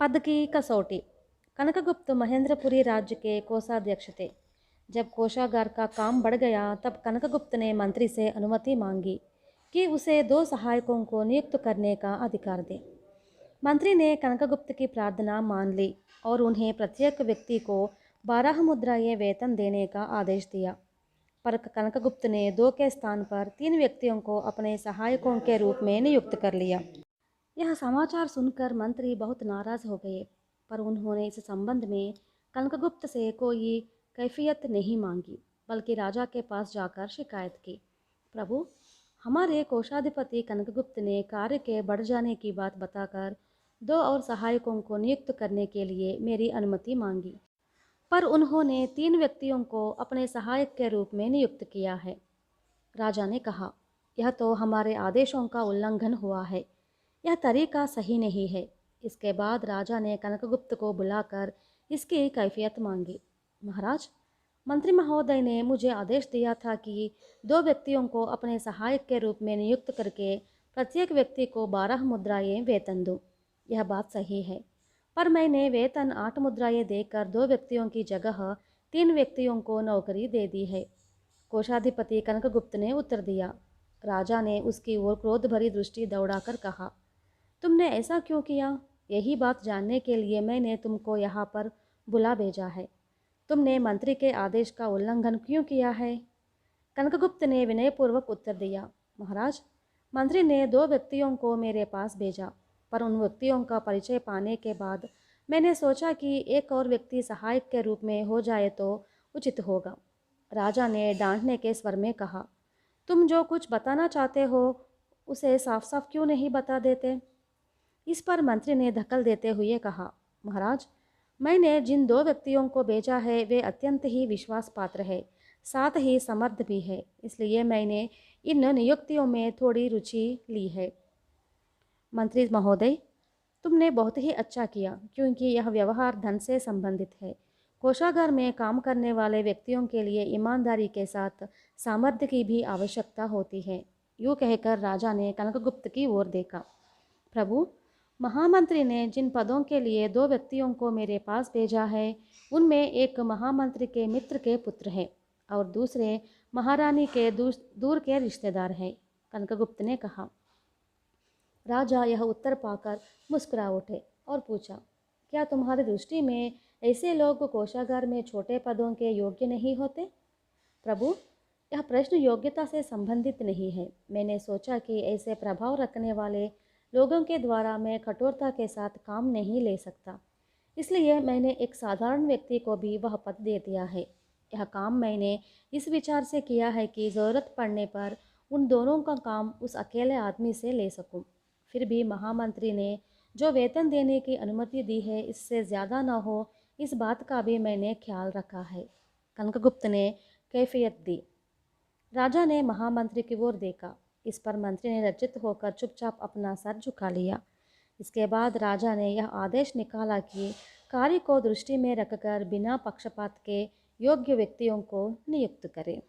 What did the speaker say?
पद की कसौटी। कनकगुप्त महेंद्रपुरी राज्य के कोषाध्यक्ष थे। जब कोषागार का काम बढ़ गया तब कनकगुप्त ने मंत्री से अनुमति मांगी कि उसे 2 सहायकों को नियुक्त करने का अधिकार दे। मंत्री ने कनकगुप्त की प्रार्थना मान ली और उन्हें प्रत्येक व्यक्ति को 12 मुद्राएं वेतन देने का आदेश दिया। पर कनकगुप्त ने 2 के स्थान पर 3 व्यक्तियों को अपने सहायकों के रूप में नियुक्त कर लिया। यह समाचार सुनकर मंत्री बहुत नाराज हो गए, पर उन्होंने इस संबंध में कनकगुप्त से कोई कैफियत नहीं मांगी, बल्कि राजा के पास जाकर शिकायत की। प्रभु, हमारे कोषाधिपति कनकगुप्त ने कार्य के बढ़ जाने की बात बताकर 2 और सहायकों को नियुक्त करने के लिए मेरी अनुमति मांगी, पर उन्होंने 3 व्यक्तियों को अपने सहायक के रूप में नियुक्त किया है। राजा ने कहा, यह तो हमारे आदेशों का उल्लंघन हुआ है, यह तरीका सही नहीं है। इसके बाद राजा ने कनकगुप्त को बुलाकर इसकी कैफियत मांगी। महाराज, मंत्री महोदय ने मुझे आदेश दिया था कि 2 व्यक्तियों को अपने सहायक के रूप में नियुक्त करके प्रत्येक व्यक्ति को 12 मुद्राएं वेतन दूं। यह बात सही है, पर मैंने वेतन 8 मुद्राएं देकर 2 व्यक्तियों की जगह 3 व्यक्तियों को नौकरी दे दी है। कोषाधिपति कनकगुप्त ने उत्तर दिया। राजा ने उसकी ओर क्रोध भरी दृष्टि दौड़ाकर कहा, तुमने ऐसा क्यों किया? यही बात जानने के लिए मैंने तुमको यहाँ पर बुला भेजा है। तुमने मंत्री के आदेश का उल्लंघन क्यों किया है? कनकगुप्त ने विनयपूर्वक उत्तर दिया, महाराज, मंत्री ने 2 व्यक्तियों को मेरे पास भेजा, पर उन व्यक्तियों का परिचय पाने के बाद मैंने सोचा कि एक और व्यक्ति सहायक के रूप में हो जाए तो उचित होगा। राजा ने डांटने के स्वर में कहा, तुम जो कुछ बताना चाहते हो उसे साफ साफ क्यों नहीं बता देते? इस पर मंत्री ने धक्कल देते हुए कहा, महाराज, मैंने जिन 2 व्यक्तियों को भेजा है वे अत्यंत ही विश्वास पात्र है, साथ ही समर्थ भी है, इसलिए मैंने इन नियुक्तियों में थोड़ी रुचि ली है। मंत्री महोदय, तुमने बहुत ही अच्छा किया, क्योंकि यह व्यवहार धन से संबंधित है। कोषागार में काम करने वाले व्यक्तियों के लिए ईमानदारी के साथ सामर्थ्य की भी आवश्यकता होती है। यूँ कहकर राजा ने कनकगुप्त की ओर देखा। प्रभु, महामंत्री ने जिन पदों के लिए 2 व्यक्तियों को मेरे पास भेजा है, उनमें एक महामंत्री के मित्र के पुत्र है और दूसरे महारानी के दूर के रिश्तेदार हैं। कनकगुप्त ने कहा। राजा यह उत्तर पाकर मुस्कुरा उठे और पूछा, क्या तुम्हारी दृष्टि में ऐसे लोग कोषागार में छोटे पदों के योग्य नहीं होते? प्रभु, यह प्रश्न योग्यता से संबंधित नहीं है। मैंने सोचा कि ऐसे प्रभाव रखने वाले लोगों के द्वारा मैं कठोरता के साथ काम नहीं ले सकता, इसलिए मैंने एक साधारण व्यक्ति को भी वह पद दे दिया है। यह काम मैंने इस विचार से किया है कि ज़रूरत पड़ने पर उन दोनों का काम उस अकेले आदमी से ले सकूं। फिर भी महामंत्री ने जो वेतन देने की अनुमति दी है, इससे ज़्यादा न हो, इस बात का भी मैंने ख्याल रखा है। कनकगुप्त ने कैफियत दी। राजा ने महामंत्री की ओर देखा। इस पर मंत्री ने लज्जित होकर चुपचाप अपना सर झुका लिया। इसके बाद राजा ने यह आदेश निकाला कि कार्य को दृष्टि में रखकर बिना पक्षपात के योग्य व्यक्तियों को नियुक्त करें।